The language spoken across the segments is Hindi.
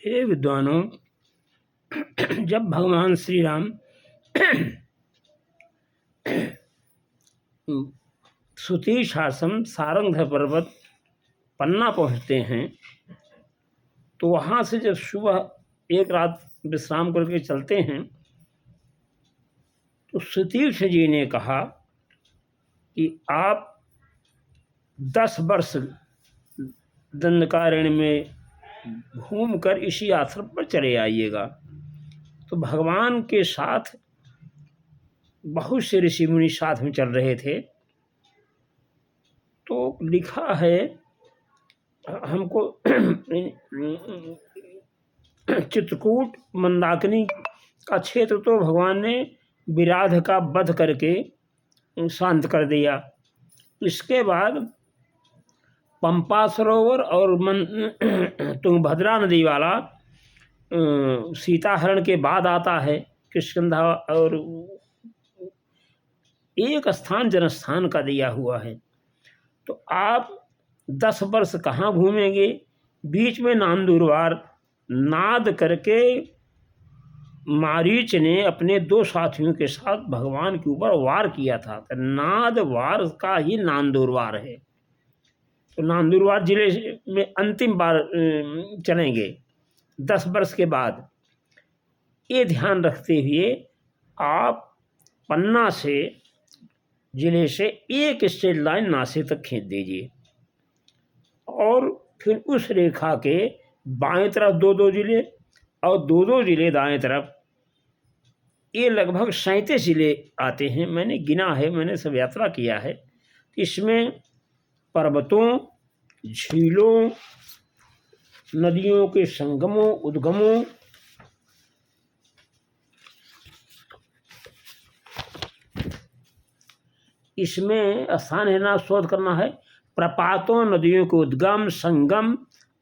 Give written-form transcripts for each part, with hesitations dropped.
हे विद्वानों, जब भगवान श्री राम सुतीश आश्रम सारंगधर पर्वत पन्ना पहुँचते हैं तो वहाँ से जब सुबह एक रात विश्राम करके चलते हैं तो सुतीश जी ने कहा कि आप 10 वर्ष दंडकारण्य में घूमकर इसी आश्रम पर चले आइएगा। तो भगवान के साथ बहुत से ऋषि मुनि साथ में चल रहे थे। तो लिखा है हमको चित्रकूट मंदाकिनी का क्षेत्र तो भगवान ने विराध का वध करके शांत कर दिया। इसके बाद पंपा सरोवर और तुंगभद्रा नदी वाला सीताहरण के बाद आता है किष्किंधा, और एक स्थान जनस्थान का दिया हुआ है। तो आप 10 वर्ष कहाँ घूमेंगे? बीच में नांदुरवार नाद करके मारीच ने अपने 2 साथियों के साथ भगवान के ऊपर वार किया था। तो नाद वार का ही नांदुरवार है। तो नांदुरवार जिले में अंतिम बार चलेंगे 10 वर्ष के बाद। ये ध्यान रखते हुए आप पन्ना से जिले से एक स्ट्रेट लाइन नासिक तक खींच दीजिए और फिर उस रेखा के बाएं तरफ 2-2 जिले और 2-2 जिले दाएं तरफ, ये लगभग 37 जिले आते हैं। मैंने गिना है, मैंने सब यात्रा किया है। इसमें पर्वतों, झीलों, नदियों के संगमों, उद्गमों, इसमें स्थान है ना शोध करना है। प्रपातों, नदियों के उद्गम, संगम,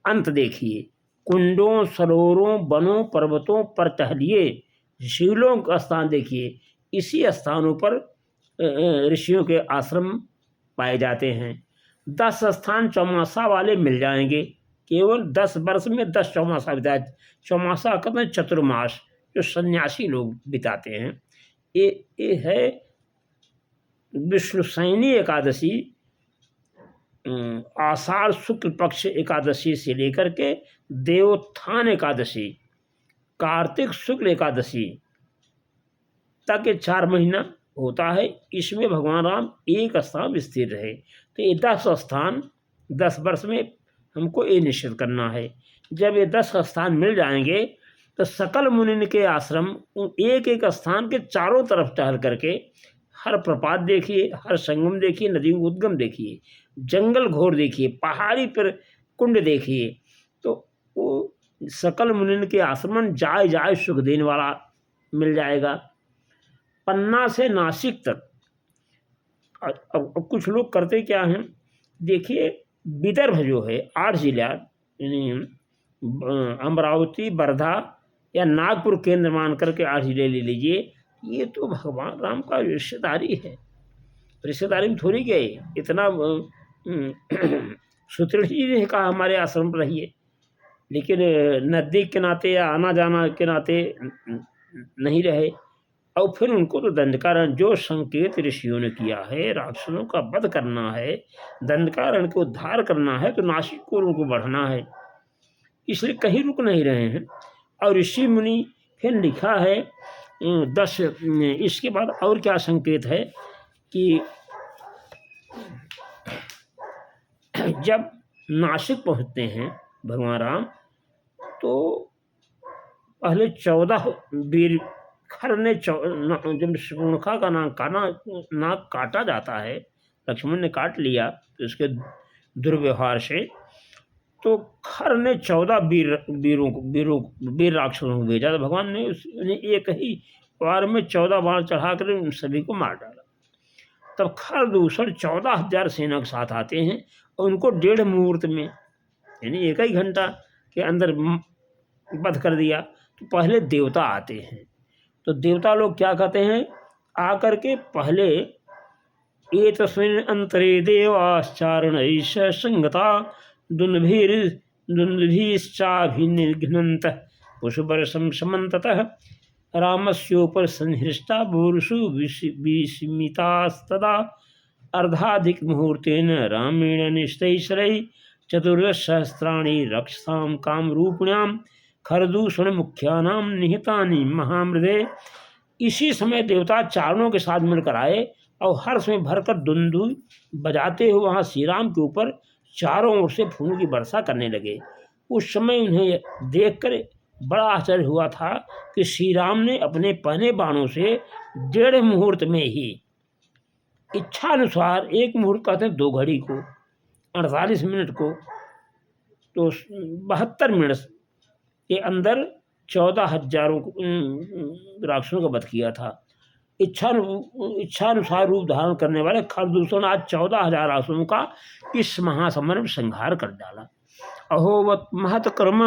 अंत देखिए। कुंडों, सरोवरों, वनों, पर्वतों पर टहलिए। झीलों का स्थान देखिए। इसी स्थानों पर ऋषियों के आश्रम पाए जाते हैं। 10 स्थान चौमासा वाले मिल जाएंगे। केवल 10 वर्ष में 10 चौमासा बिताए। चौमासा कहते हैं चतुर्मास, जो सन्यासी लोग बिताते हैं। ये है विष्णुशयनी एकादशी, आषाढ़ शुक्ल पक्ष एकादशी से लेकर के देवोत्थान एकादशी, कार्तिक शुक्ल एकादशी तक ये 4 महीना होता है। इसमें भगवान राम एक स्थान स्थिर रहे। तो ये 10 स्थान 10 वर्ष में हमको ये निश्चित करना है। जब ये 10 स्थान मिल जाएंगे तो सकल मुनि के आश्रम एक एक स्थान के चारों तरफ टहल करके हर प्रपात देखिए, हर संगम देखिए, नदी उद्गम देखिए, जंगल घोर देखिए, पहाड़ी पर कुंड देखिए। तो वो सकल मुनि के आश्रम जाए जाए सुख देने वाला मिल जाएगा। पन्ना से नासिक तक अब कुछ लोग करते क्या हैं, देखिए विदर्भ जो है 8 जिला, यानी अमरावती, वर्धा या नागपुर केंद्र मान करके 8 जिले ले लीजिए। ये तो भगवान राम का रिश्तेदारी है। रिश्तेदारी में थोड़ी गए, इतना सुदृढ़ जी ने कहा हमारे आश्रम पर रहिए, लेकिन नज़दीक के नाते या आना जाना के नाते नहीं रहे। और फिर उनको तो दंडकारण्य जो संकेत ऋषियों ने किया है, राक्षसों का वध करना है, दंडकारण्य को उद्धार करना है, तो नासिक को उनको बढ़ना है, इसलिए कहीं रुक नहीं रहे हैं। और ऋषि मुनि फिर लिखा है 10। इसके बाद और क्या संकेत है कि जब नासिक पहुँचते हैं भगवान राम तो पहले 14 वीर खर ने जब शूर्पणखा का नाक काटा जाता है, लक्ष्मण ने काट लिया तो उसके दुर्व्यवहार से, तो खर ने 14 वीर राक्षसों को भेजा। तो भगवान ने उसने एक ही वार में 14 बाण चढ़ा कर उन सभी को मार डाला। तब खर दूसर 14,000 सेना के साथ आते हैं और उनको 1.5 मुहूर्त में, यानी 1 ही घंटा के अंदर वध कर दिया। तो पहले देवता आते हैं। तो देवता लोग क्या कहते हैं, आकर के पहले ये तस्मिन् अंतरे देवाश्चारण संगता दुर्भिर दुन्दुभिश्चाभिनिघ्नन्तः पुष्पवर्षं समन्ततः रामस्योपर संहृष्टा भूर्षु विस्मितास्तदा अर्धाधिकमुहूर्तेन रामेण निश्चैश्वरैः चतुर्दशसहस्राणि रक्षसां कामरूपिण्यां खरदूषणमुख्यानां निहितानि महामृदे। इसी समय देवता चारणों के साथ मिलकर आए और हर्ष में भरकर दुंदु बजाते हुए वहाँ श्री राम के ऊपर चारों ओर से फूलों की वर्षा करने लगे। उस समय उन्हें देखकर बड़ा आश्चर्य हुआ था कि श्री राम ने अपने पहने बाणों से 1.5 मुहूर्त में ही इच्छानुसार, 1 मुहूर्त कहते हैं 2 घड़ी को, 48 मिनट को, तो 72 मिनट के अंदर 14,000 राक्षसों का वध किया था। इच्छानुसार रूप धारण करने वाले खरदूषण आज 14,000 राक्षसों का इस महासमर में संहार कर डाला। अहोवत महत कर्म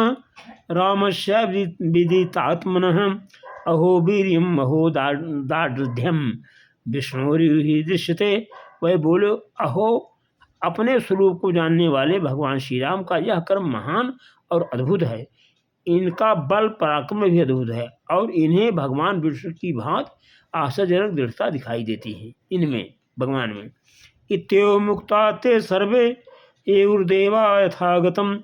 रामस्य विदितात्मनः अहो वीर्यम अहो दार्ढ्यम विष्णुरि दृश्यते। वह बोले, अहो अपने स्वरूप को जानने वाले भगवान श्री राम का यह कर्म महान और अद्भुत है। इनका बल पराक्रम भी अद्भुत है और इन्हें भगवान विष्णु की भांति आश्चर्यजनक दृढ़ता दिखाई देती है इनमें, भगवान में। इत्येव मुक्ता ते सर्वे एवुर्देवा यथागतम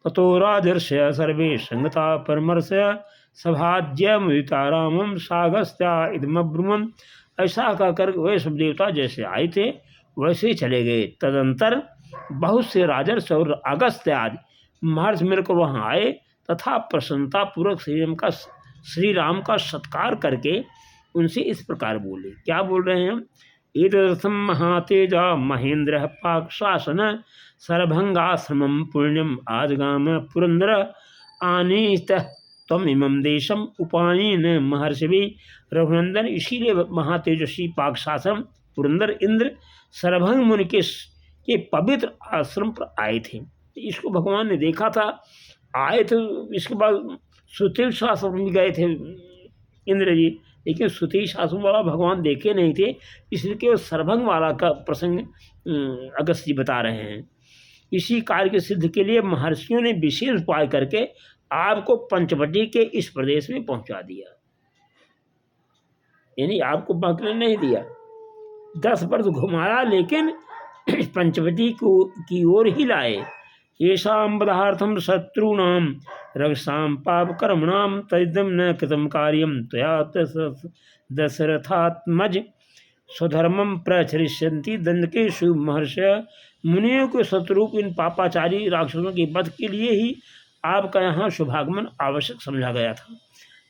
ततो राजर्षय सर्वे संगता परमर्षय सभाज्य मुदिता रामम सागस्त्या इदमब्रुमम। ऐसा कहकर वे सब देवता जैसे आए थे वैसे चले गए। तदंतर बहुत से राजर्षि और अगस्त्य आदि महर्षि मिलकर वहाँ आए तथा प्रसन्नता पूर्वक श्री राम का सत्कार करके उनसे इस प्रकार बोले। क्या बोल रहे हैं? एतदर्थम महातेजा महेंद्र पाक शासन सरभंगाश्रमं पुण्यम आजगाम पुरंदर आनीत तम इमं देशम उपायन महर्षि रघुनंदन। इसीलिए महातेजस्वी पाक शासन पुरंदर इंद्र सरभंग मुनि के पवित्र आश्रम पर आए थे। इसको भगवान ने देखा था, आए थे। इसके बाद सुतीक्ष आश्रम में गए थे इंद्र जी, लेकिन सुतीक्ष आश्रम वाला भगवान देखे नहीं थे, इसलिए केवल सरभंग वाला का प्रसंग अगस्त जी बता रहे हैं। इसी कार्य की सिद्ध के लिए महर्षियों ने विशेष उपाय करके आपको पंचवटी के इस प्रदेश में पहुंचा दिया, यानी आपको पकड़ने नहीं दिया। 10 वर्ष घुमाया लेकिन पंचवटी को की ओर ही लाए। येषां वधार्थं शत्रूणां रक्षसां पापकर्मणां तदिदं न कृतं कार्यं त्वया दशरथात्मज स्वधर्मं प्रचरिष्यन्ति। दंडकेषु महर्षय मुनियों के शत्रुप इन पापाचारी राक्षसों के वध के लिए ही आपका यहाँ शुभागमन आवश्यक समझा गया था।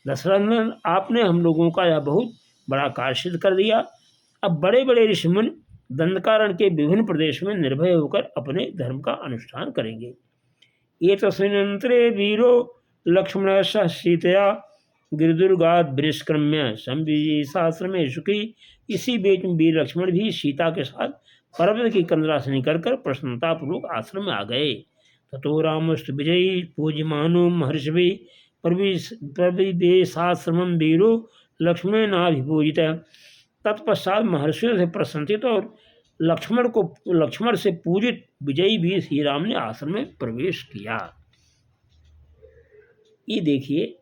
दशरथन, आपने हम लोगों का यह बहुत बड़ा कार्य सिद्ध कर दिया। अब बड़े बड़े ऋषिमुनि दंडकारण्य के विभिन्न प्रदेश में निर्भय होकर अपने धर्म का अनुष्ठान करेंगे। ये तस्मिन्नंतरे वीरो लक्ष्मण सह सीतया गिरिदुर्गाद बृष्क्रम्य संविजीसाश्रमे सुखी। इसी बीच में वीर लक्ष्मण भी सीता के साथ पर्वत की कंदरा से निकलकर प्रसन्नतापूर्वक आश्रम में आ गए। ततो रामस्तु विजयी पूज्यमानो महर्षि प्रविदेशाश्रमं वीरो लक्ष्मणेनाभिपूजित। तत्पश्चात महर्षियों से प्रसन्नित और लक्ष्मण से पूजित विजयी भी श्री राम ने आश्रम में प्रवेश किया। ये देखिए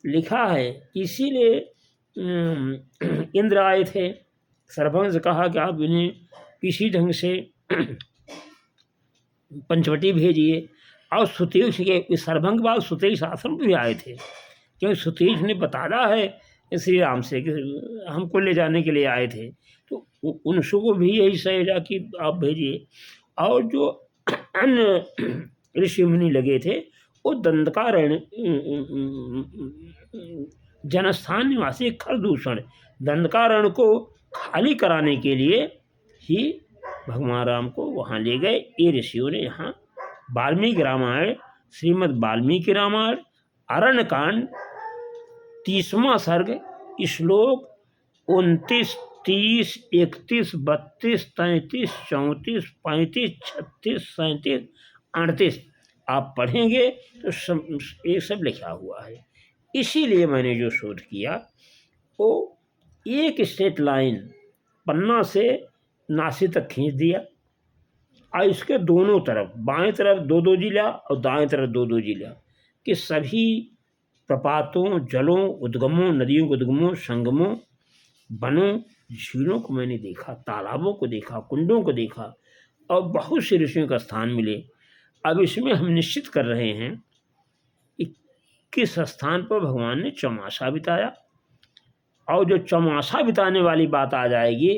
लिखा है, इसीलिए इंद्र आए थे, सरभंग से कहा कि आप इन्हें किसी ढंग से पंचवटी भेजिए। और सुतीक्ष के सरभंग के बाद सुतीक्ष आश्रम भी आए थे, क्योंकि सुतीक्ष ने बताया है श्री राम से कि हमको ले जाने के लिए आए थे, तो उनको भी यही सहेजा कि आप भेजिए। और जो अन्य ऋषि मुनि लगे थे वो दंडकारण्य जनस्थान निवासी खरदूषण दंडकारण्य को खाली कराने के लिए ही भगवान राम को वहाँ ले गए। ये ऋषियों ने यहाँ वाल्मीकि रामायण, श्रीमद् वाल्मीकि रामायण, अरण्यकांड 30वां सर्ग, श्लोक 29, 30, 31, 32, 33, 34, 35, 36, 37, 38 आप पढ़ेंगे तो ये सब लिखा हुआ है। इसीलिए मैंने जो शोध किया वो एक स्ट्रेट लाइन पन्ना से नासिक तक खींच दिया और इसके दोनों तरफ, बाएं तरफ दो दो जिला और दाएं तरफ दो दो जिला, कि सभी प्रपातों, जलों, उद्गमों, नदियों के उद्गमों, संगमों, वनों, झीलों को मैंने देखा, तालाबों को देखा, कुंडों को देखा और बहुत से ऋषियों का स्थान मिले। अब इसमें हम निश्चित कर रहे हैं कि किस स्थान पर भगवान ने चौमासा बिताया, और जो चौमासा बिताने वाली बात आ जाएगी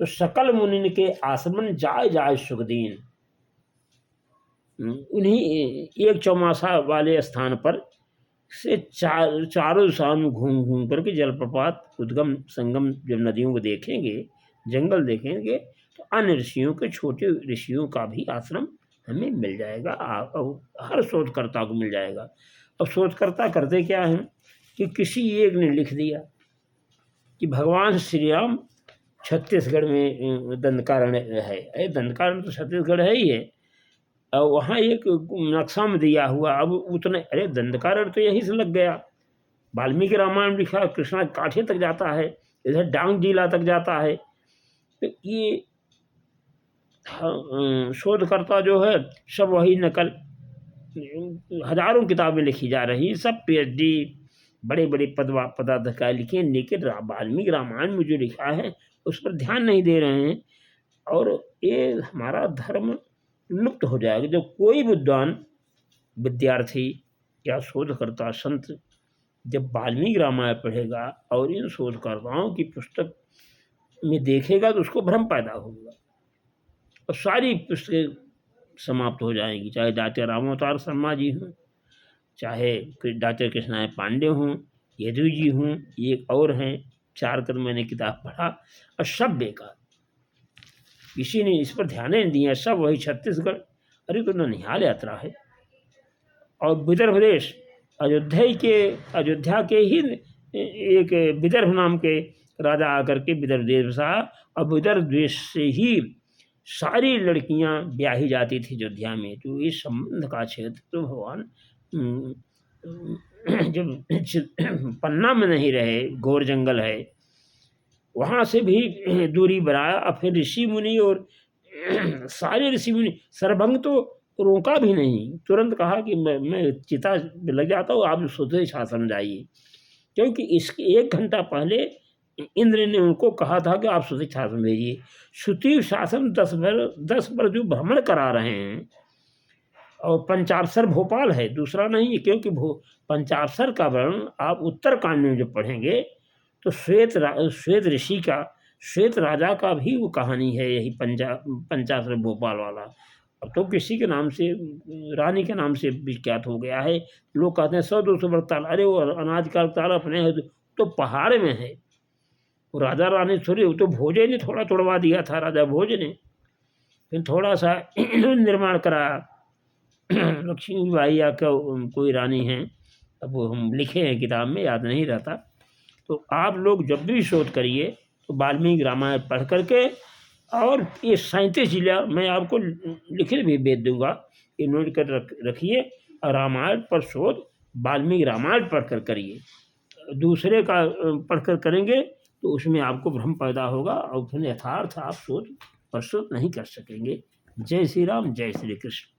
तो सकल मुनिन के आसमन जाय जाय सुखदीन, उन्हीं एक चौमासा वाले स्थान पर से चारों दिशाओं में घूम घूम करके जलप्रपात, उद्गम, संगम जब नदियों को देखेंगे, जंगल देखेंगे, तो अन्य ऋषियों के, छोटे ऋषियों का भी आश्रम हमें मिल जाएगा, हर शोधकर्ता को मिल जाएगा। अब शोधकर्ता करते क्या हैं कि किसी एक ने लिख दिया कि भगवान श्री राम छत्तीसगढ़ में दंडकारण्य है। दंडकारण्य तो छत्तीसगढ़ है ही है, और वहाँ एक नक्शा में दिया हुआ, अब उतने, अरे दंडकारण्य तो यहीं से लग गया। वाल्मीकि रामायण लिखा, कृष्णा काठे तक जाता है, इधर डांग जिला तक जाता है। तो ये शोधकर्ता जो है सब वही नकल, हजारों किताबें लिखी जा रही, सब पीएचडी, बड़े बड़े पदाधिकारी लिखे, लेकिन वाल्मीकि रामायण में जो लिखा है उस पर ध्यान नहीं दे रहे हैं, और ये हमारा धर्म लुप्त हो जाएगा। जब कोई विद्वान, विद्यार्थी या शोधकर्ता, संत जब वाल्मीकि रामायण पढ़ेगा और इन शोधकर्ताओं की पुस्तक में देखेगा तो उसको भ्रम पैदा होगा और सारी पुस्तकें समाप्त हो जाएंगी, चाहे डॉक्टर रामावतार शर्मा जी हों, चाहे डॉक्टर कृष्णाय पांडे हों, यदु जी हों, एक और हैं, 4 कर मैंने किताब पढ़ा, और सब बेकार, किसी ने इस पर ध्यान नहीं दिया, सब वही छत्तीसगढ़। अरे तो ननिहाल यात्रा है, और विदर्भ देश, अयोध्या के ही एक विदर्भ नाम के राजा आकर के विदर्भ देश बसा, और विदर्भ देश से ही सारी लड़कियां ब्याही जाती थी अयोध्या में। तो इस संबंध का क्षेत्र तो भगवान जब पन्ना में नहीं रहे, घोर जंगल है, वहाँ से भी दूरी बनाया, और फिर ऋषि मुनि और सारे ऋषि मुनि, सरभंग तो रोका भी नहीं, तुरंत कहा कि मैं चिता लग जाता हूँ, आप सुधे शासन जाइए, क्योंकि इसके 1 घंटा पहले इंद्र ने उनको कहा था कि आप सुधे शासन भेजिए। सुतीव शासन 10 बार जो भ्रमण करा रहे हैं, और पंचाक्षर भोपाल है, दूसरा नहीं है, क्योंकि पंचाक्षर का वर्णन आप उत्तरकांड में जब पढ़ेंगे तो श्वेत ऋषि का, श्वेत राजा का भी वो कहानी है, यही पंचाक्षर भोपाल वाला। अब तो किसी के नाम से, रानी के नाम से विख्यात हो गया है। लोग कहते हैं 100-200 वर्ष ताल, अरे वो अनाज का ताल अपने है तो पहाड़ में है, वो राजा रानी थोड़ी, वो तो भोजे ने थोड़ा तोड़वा दिया था, राजा भोज ने, फिर थोड़ा सा निर्माण करा। लक्ष्मी बाई या कोई रानी है, अब वो हम लिखे हैं किताब में, याद नहीं रहता। तो आप लोग जब भी शोध करिए तो वाल्मीकि रामायण पढ़ करके, और ये 37 जिला मैं आपको लिखित भी भेज दूंगा, ये नोट कर रखिए, और रामायण पर शोध वाल्मीकि रामायण पढ़कर करिए। दूसरे का पढ़कर करेंगे तो उसमें आपको भ्रम पैदा होगा, और फिर यथार्थ आप शोध प्रस्तुत नहीं कर सकेंगे। जय श्री राम, जय श्री कृष्ण।